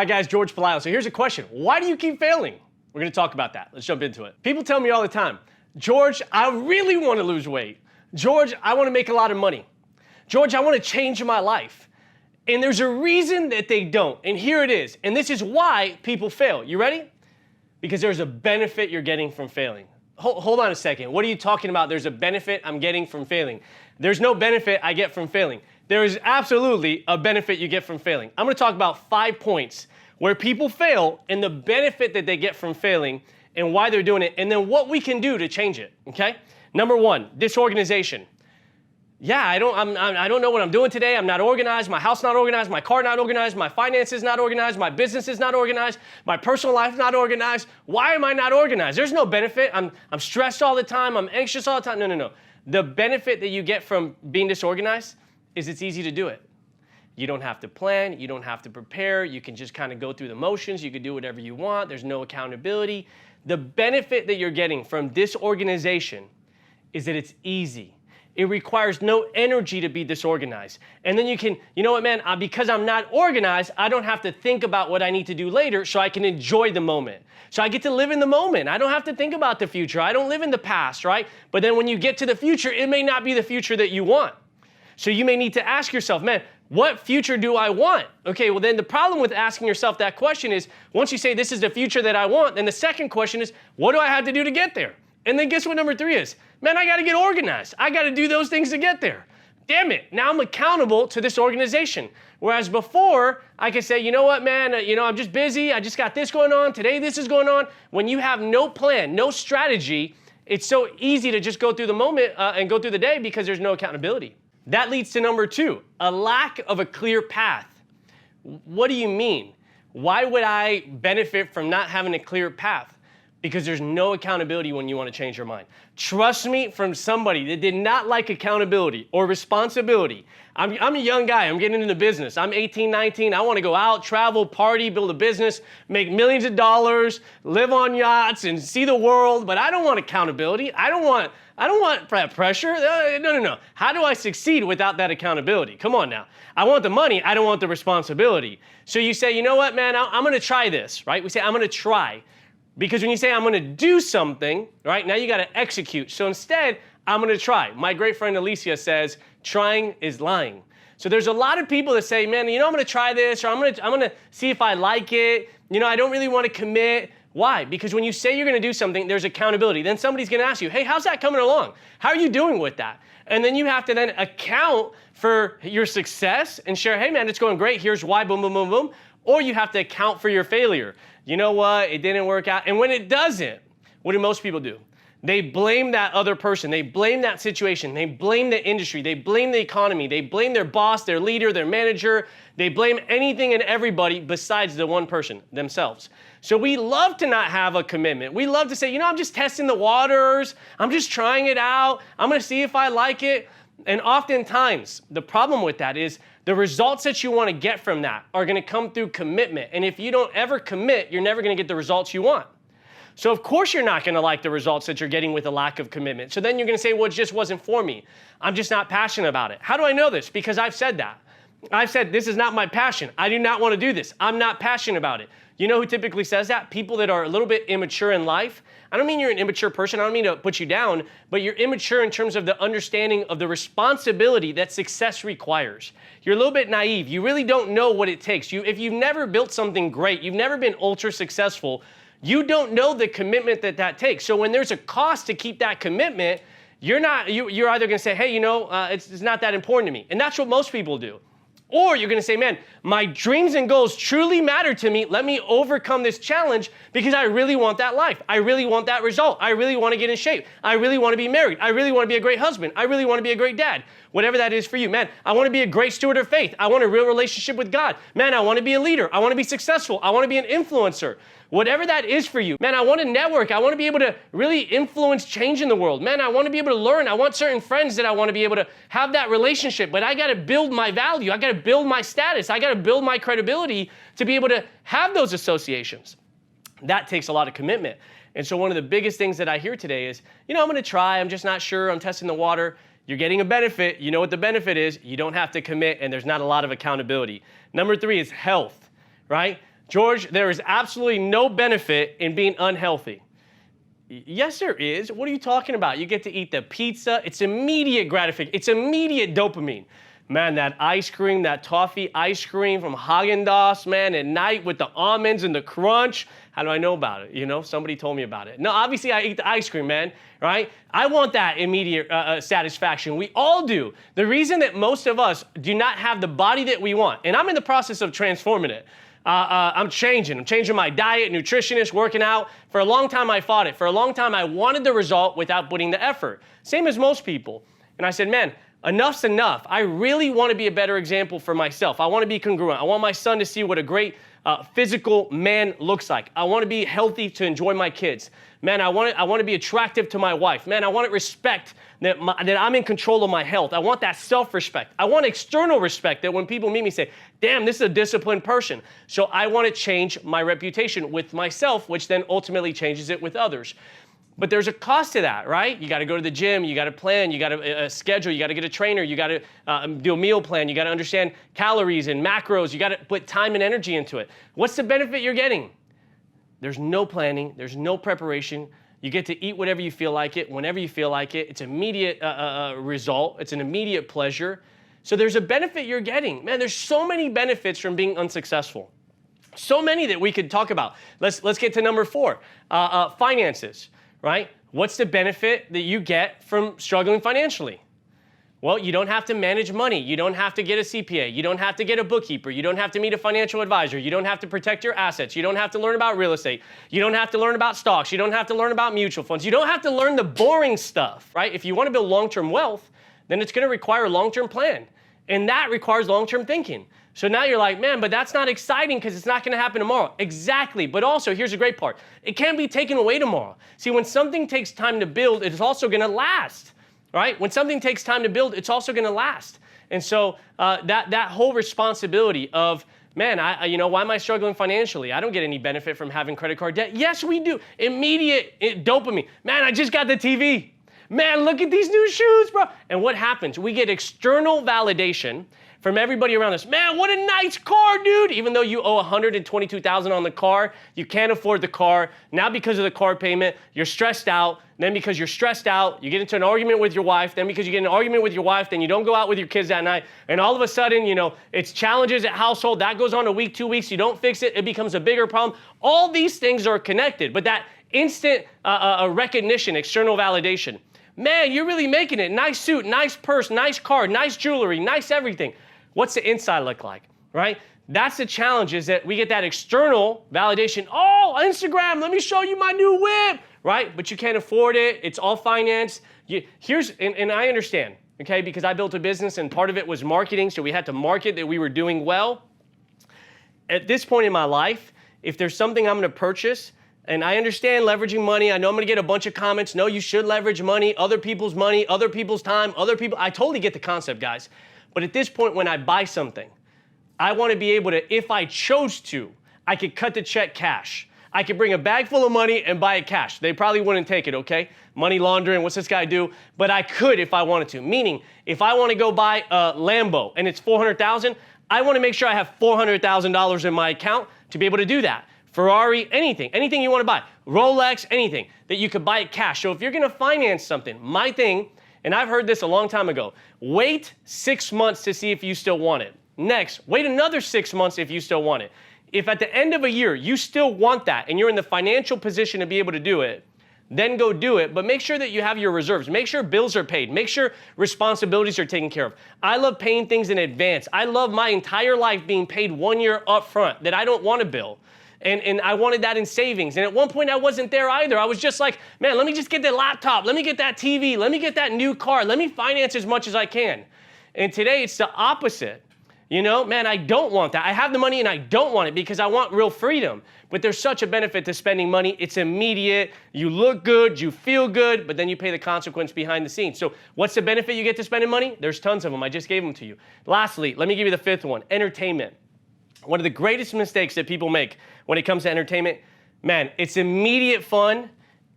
Hi guys, Jorge Pelayo. So here's a question. Why do you keep failing? We're gonna talk about that. Let's jump into it. People tell me all the time, George, I really wanna lose weight. George, I wanna make a lot of money. George, I wanna change my life. And there's a reason that they don't. And here it is. And this is why people fail. You ready? Because there's a benefit you're getting from failing. Hold on a second. What are you talking about? There's a benefit I'm getting from failing. There's no benefit I get from failing. There is absolutely a benefit you get from failing. I'm gonna talk about 5 points where people fail and the benefit that they get from failing and why they're doing it, and then what we can do to change it, okay? Number 1, disorganization. Yeah, I don't know what I'm doing today. I'm not organized. My house not organized. My car not organized. My finances not organized. My business is not organized. My personal life not organized. Why am I not organized? There's no benefit. I'm stressed all the time. I'm anxious all the time. No. The benefit that you get from being disorganized is it's easy to do it. You don't have to plan. You don't have to prepare. You can just kind of go through the motions. You can do whatever you want. There's no accountability. The benefit that you're getting from disorganization is that it's easy. It requires no energy to be disorganized. And then you can, you know what, man, because I'm not organized, I don't have to think about what I need to do later, so I can enjoy the moment. So I get to live in the moment. I don't have to think about the future. I don't live in the past, right? But then when you get to the future, it may not be the future that you want. So you may need to ask yourself, man, what future do I want? Okay, well then the problem with asking yourself that question is, once you say this is the future that I want, then the second question is, what do I have to do to get there? And then guess what number 3 is? Man, I gotta get organized. I gotta do those things to get there. Damn it, now I'm accountable to this organization. Whereas before, I could say, you know what, man, I'm just busy. I just got this going on. Today, this is going on. When you have no plan, no strategy, it's so easy to just go through the moment and go through the day because there's no accountability. That leads to number 2, a lack of a clear path. What do you mean? Why would I benefit from not having a clear path? Because there's no accountability when you want to change your mind. Trust me, from somebody that did not like accountability or responsibility. I'm a young guy. I'm getting into business. I'm 18, 19. I want to go out, travel, party, build a business, make millions of dollars, live on yachts, and see the world. But I don't want accountability. I don't want that pressure. No. How do I succeed without that accountability? Come on now. I want the money. I don't want the responsibility. So you say, you know what, man, I'm going to try this, right? We say, I'm going to try. Because when you say, I'm going to do something, right, now you got to execute. So instead, I'm going to try. My great friend Alicia says, trying is lying. So there's a lot of people that say, man, I'm going to try this, or I'm going to see if I like it. I don't really want to commit. Why? Because when you say you're going to do something, there's accountability. Then somebody's going to ask you, hey, how's that coming along? How are you doing with that? And then you have to then account for your success and share, hey, man, it's going great. Here's why, boom, boom, boom, boom. Or you have to account for your failure. You know what? It didn't work out. And when it doesn't, what do most people do? They blame that other person. They blame that situation. They blame the industry. They blame the economy. They blame their boss, their leader, their manager. They blame anything and everybody besides the one person, themselves. So we love to not have a commitment. We love to say, I'm just testing the waters. I'm just trying it out. I'm going to see if I like it. And oftentimes, the problem with that is the results that you want to get from that are going to come through commitment. And if you don't ever commit, you're never going to get the results you want. So of course you're not going to like the results that you're getting with a lack of commitment. So then you're going to say, well, it just wasn't for me. I'm just not passionate about it. How do I know this? Because I've said that. I've said, this is not my passion. I do not want to do this. I'm not passionate about it. You know who typically says that? People that are a little bit immature in life. I don't mean you're an immature person. I don't mean to put you down, but you're immature in terms of the understanding of the responsibility that success requires. You're a little bit naive. You really don't know what it takes. If you've never built something great, you've never been ultra successful, you don't know the commitment that takes. So when there's a cost to keep that commitment, you're either going to say, hey, it's not that important to me. And that's what most people do. Or you're going to say, man, my dreams and goals truly matter to me. Let me overcome this challenge because I really want that life. I really want that result. I really want to get in shape. I really want to be married. I really want to be a great husband. I really want to be a great dad. Whatever that is for you. Man, I want to be a great steward of faith. I want a real relationship with God. Man, I want to be a leader. I want to be successful. I want to be an influencer. Whatever that is for you. Man, I want to network. I want to be able to really influence change in the world. Man, I want to be able to learn. I want certain friends that I want to be able to have that relationship, but I got to build my value. I got to build my status. I got to build my credibility to be able to have those associations. That takes a lot of commitment. And so one of the biggest things that I hear today is, I'm going to try. I'm just not sure. I'm testing the water. You're getting a benefit. You know what the benefit is. You don't have to commit, and there's not a lot of accountability. Number 3 is health, right? George, there is absolutely no benefit in being unhealthy. Yes, there is. What are you talking about? You get to eat the pizza. It's immediate gratification. It's immediate dopamine. Man, that ice cream, that toffee ice cream from Haagen-Dazs, man, at night with the almonds and the crunch. How do I know about it? You know, somebody told me about it. No, obviously I eat the ice cream, man, right? I want that immediate satisfaction. We all do. The reason that most of us do not have the body that we want, and I'm in the process of transforming it. I'm changing my diet, nutritionist, working out. For a long time, I fought it. For a long time, I wanted the result without putting the effort. Same as most people. And I said, man, enough's enough. I really want to be a better example for myself. I want to be congruent. I want my son to see what a great physical man looks like. I want to be healthy to enjoy my kids. Man, I want to be attractive to my wife. Man, I want to respect that I'm in control of my health. I want that self-respect. I want external respect that when people meet me say, damn, this is a disciplined person. So I want to change my reputation with myself, which then ultimately changes it with others. But there's a cost to that, right? You got to go to the gym, you got to plan, you got to schedule, you got to get a trainer, you got to do a meal plan, you got to understand calories and macros, you got to put time and energy into it. What's the benefit you're getting? There's no planning, there's no preparation. You get to eat whatever you feel like it, whenever you feel like it. It's immediate result, it's an immediate pleasure. So there's a benefit you're getting. Man, there's so many benefits from being unsuccessful. So many that we could talk about. Let's get to number 4, finances. Right? What's the benefit that you get from struggling financially? Well, you don't have to manage money. You don't have to get a CPA. You don't have to get a bookkeeper. You don't have to meet a financial advisor. You don't have to protect your assets. You don't have to learn about real estate. You don't have to learn about stocks. You don't have to learn about mutual funds. You don't have to learn the boring stuff, right? If you want to build long-term wealth, then it's going to require a long-term plan. And that requires long-term thinking. So now you're like, man, but that's not exciting because it's not going to happen tomorrow. Exactly. But also, here's a great part. It can't be taken away tomorrow. See, when something takes time to build, it's also going to last, right? When something takes time to build, it's also going to last. And so that whole responsibility of, man, why am I struggling financially? I don't get any benefit from having credit card debt. Yes, we do. Immediate dopamine. Man, I just got the TV. Man, look at these new shoes, bro. And what happens? We get external validation from everybody around us. Man, what a nice car, dude. Even though you owe $122,000 on the car, you can't afford the car. Now because of the car payment, you're stressed out. Then because you're stressed out, you get into an argument with your wife. Then because you get in an argument with your wife, then you don't go out with your kids that night. And all of a sudden, it's challenges at household. That goes on a week, 2 weeks. You don't fix it. It becomes a bigger problem. All these things are connected. But that instant recognition, external validation. Man, you're really making it. Nice suit, nice purse, nice car, nice jewelry, nice everything. What's the inside look like, right? That's the challenge, is that we get that external validation. Oh, Instagram, let me show you my new whip, right? But you can't afford it. It's all finance. And I understand, okay, because I built a business and part of it was marketing, so we had to market that we were doing well. At this point in my life, if there's something I'm going to purchase, and I understand leveraging money. I know I'm going to get a bunch of comments. No, you should leverage money, other people's time, I totally get the concept, guys. But at this point, when I buy something, I want to be able to, if I chose to, I could cut the check cash. I could bring a bag full of money and buy it cash. They probably wouldn't take it, okay? Money laundering, what's this guy do? But I could if I wanted to. Meaning, if I want to go buy a Lambo and it's $400,000, I want to make sure I have $400,000 in my account to be able to do that. Ferrari, anything you want to buy, Rolex, anything that you could buy it cash. So if you're going to finance something, my thing, and I've heard this a long time ago, wait 6 months to see if you still want it. Next, wait another 6 months if you still want it. If at the end of a year you still want that and you're in the financial position to be able to do it, then go do it. But make sure that you have your reserves. Make sure bills are paid. Make sure responsibilities are taken care of. I love paying things in advance. I love my entire life being paid 1 year up front that I don't want to bill. And I wanted that in savings. And at one point I wasn't there either. I was just like, man, let me just get that laptop. Let me get that TV. Let me get that new car. Let me finance as much as I can. And today it's the opposite. Man, I don't want that. I have the money and I don't want it because I want real freedom. But there's such a benefit to spending money. It's immediate. You look good. You feel good. But then you pay the consequence behind the scenes. So what's the benefit you get to spending money? There's tons of them. I just gave them to you. Lastly, let me give you the 5th one, entertainment. One of the greatest mistakes that people make when it comes to entertainment, man, it's immediate fun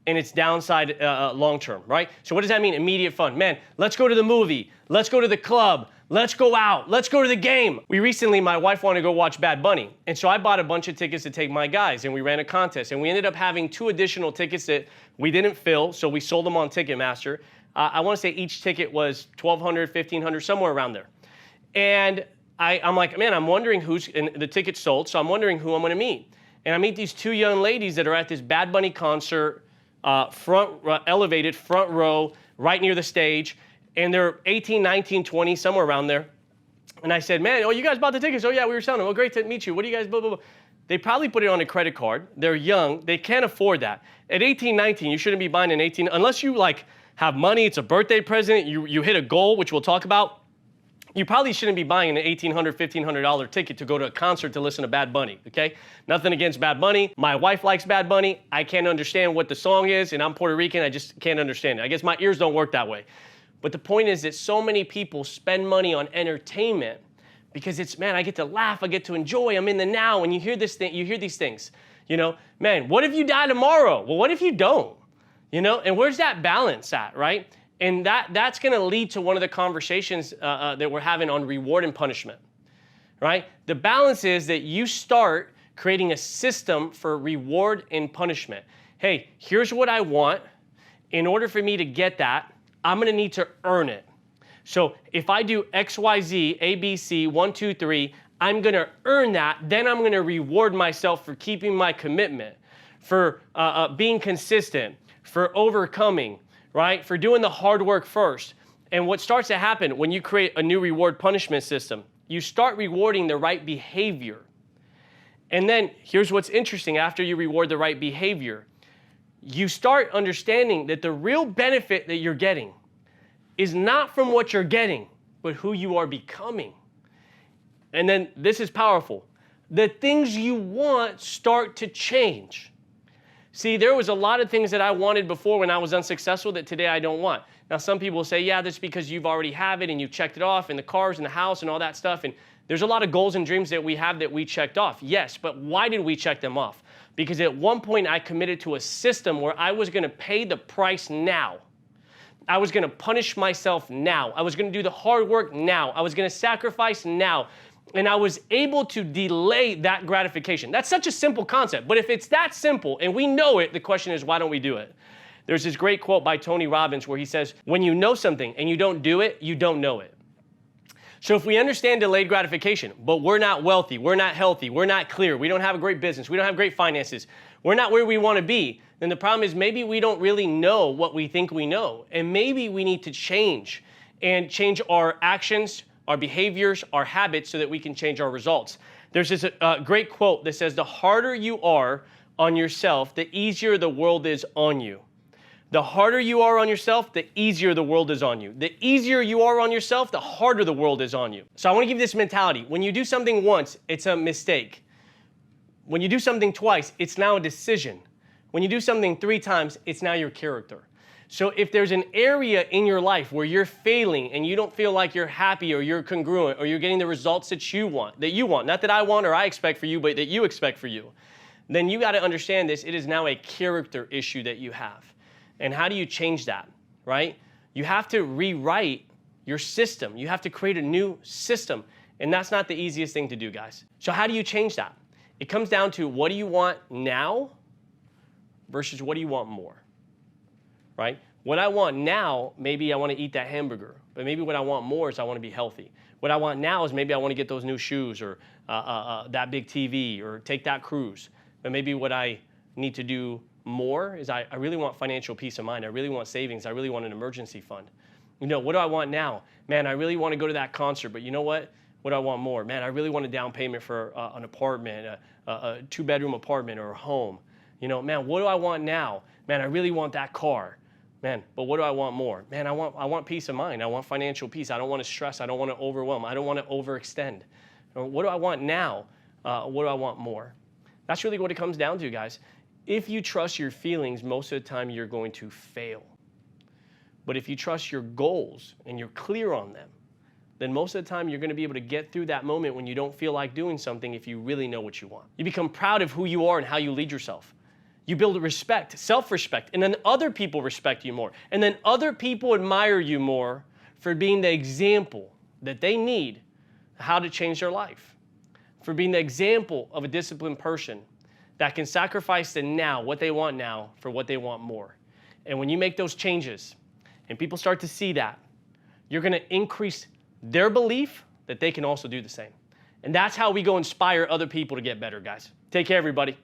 and it's downside long-term, right? So what does that mean, immediate fun? Man, let's go to the movie. Let's go to the club. Let's go out. Let's go to the game. My wife wanted to go watch Bad Bunny. And so I bought a bunch of tickets to take my guys, and we ran a contest. And we ended up having 2 additional tickets that we didn't fill, so we sold them on Ticketmaster. I want to say each ticket was $1,200, $1,500, somewhere around there. And I'm like, man, I'm wondering and the tickets sold, so I'm wondering who I'm going to meet. And I meet these 2 young ladies that are at this Bad Bunny concert, elevated front row, right near the stage. And they're 18, 19, 20, somewhere around there. And I said, man, you guys bought the tickets? Oh, yeah, we were selling them. Oh, great to meet you. What do you guys, blah, blah, blah. They probably put it on a credit card. They're young. They can't afford that. At 18, 19, you shouldn't be buying an 18, unless you have money, it's a birthday present, you hit a goal, which we'll talk about. You probably shouldn't be buying an $1,800, $1,500 ticket to go to a concert to listen to Bad Bunny, okay? Nothing against Bad Bunny. My wife likes Bad Bunny. I can't understand what the song is, and I'm Puerto Rican. I just can't understand it. I guess my ears don't work that way. But the point is that so many people spend money on entertainment because it's, man, I get to laugh, I get to enjoy, I'm in the now, and you hear these things, man, what if you die tomorrow? Well, what if you don't? And where's that balance at, right? And that's gonna lead to one of the conversations that we're having on reward and punishment, right? The balance is that you start creating a system for reward and punishment. Hey, here's what I want. In order for me to get that, I'm gonna need to earn it. So if I do X, Y, Z, A, B, C, 1, 2, 3, I'm gonna earn that, then I'm gonna reward myself for keeping my commitment, for being consistent, for overcoming, right? For doing the hard work first. And what starts to happen when you create a new reward punishment system, you start rewarding the right behavior. And then here's what's interesting, after you reward the right behavior, you start understanding that the real benefit that you're getting is not from what you're getting, but who you are becoming. And then this is powerful. The things you want start to change. See, there was a lot of things that I wanted before when I was unsuccessful that today I don't want. Now, some people will say, yeah, that's because you've already have it and you checked it off, and the cars and the house and all that stuff. And there's a lot of goals and dreams that we have that we checked off. Yes, but why did we check them off? Because at one point I committed to a system where I was gonna pay the price now. I was gonna punish myself now. I was gonna do the hard work now. I was gonna sacrifice now. And I was able to delay that gratification. That's such a simple concept, but if it's that simple and we know it, the question is, why don't we do it? There's this great quote by Tony Robbins where he says, when you know something and you don't do it, you don't know it. So if we understand delayed gratification, but we're not wealthy, we're not healthy, we're not clear, we don't have a great business, we don't have great finances, we're not where we want to be, then the problem is maybe we don't really know what we think we know. And maybe we need to change our actions, our behaviors, our habits so that we can change our results. There's this great quote that says, the harder you are on yourself, the easier the world is on you. The harder you are on yourself, the easier the world is on you. The easier you are on yourself, the harder the world is on you. So I want to give you this mentality. When you do something once, it's a mistake. When you do something twice, it's now a decision. When you do something 3 times, it's now your character. So if there's an area in your life where you're failing and you don't feel like you're happy or you're congruent or you're getting the results that you want, not that I want or I expect for you, but that you expect for you, then you got to understand this. It is now a character issue that you have. And how do you change that, right? You have to rewrite your system. You have to create a new system. And that's not the easiest thing to do, guys. So how do you change that? It comes down to, what do you want now versus what do you want more, right? What I want now, maybe I want to eat that hamburger. But maybe what I want more is I want to be healthy. What I want now is maybe I want to get those new shoes or that big TV or take that cruise. But maybe what I need to do more is I really want financial peace of mind. I really want savings. I really want an emergency fund. What do I want now? Man, I really want to go to that concert, but you know what? What do I want more? Man, I really want a down payment for an apartment, a 2-bedroom apartment or a home. Man, what do I want now? Man, I really want that car. Man, but what do I want more? Man, I want peace of mind. I want financial peace. I don't want to stress. I don't want to overwhelm. I don't want to overextend. What do I want now? What do I want more? That's really what it comes down to, guys. If you trust your feelings, most of the time you're going to fail. But if you trust your goals and you're clear on them, then most of the time you're going to be able to get through that moment when you don't feel like doing something if you really know what you want. You become proud of who you are and how you lead yourself. You build respect, self-respect, and then other people respect you more. And then other people admire you more for being the example that they need how to change their life, for being the example of a disciplined person that can sacrifice the now, what they want now, for what they want more. And when you make those changes and people start to see that, you're going to increase their belief that they can also do the same. And that's how we go inspire other people to get better, guys. Take care, everybody.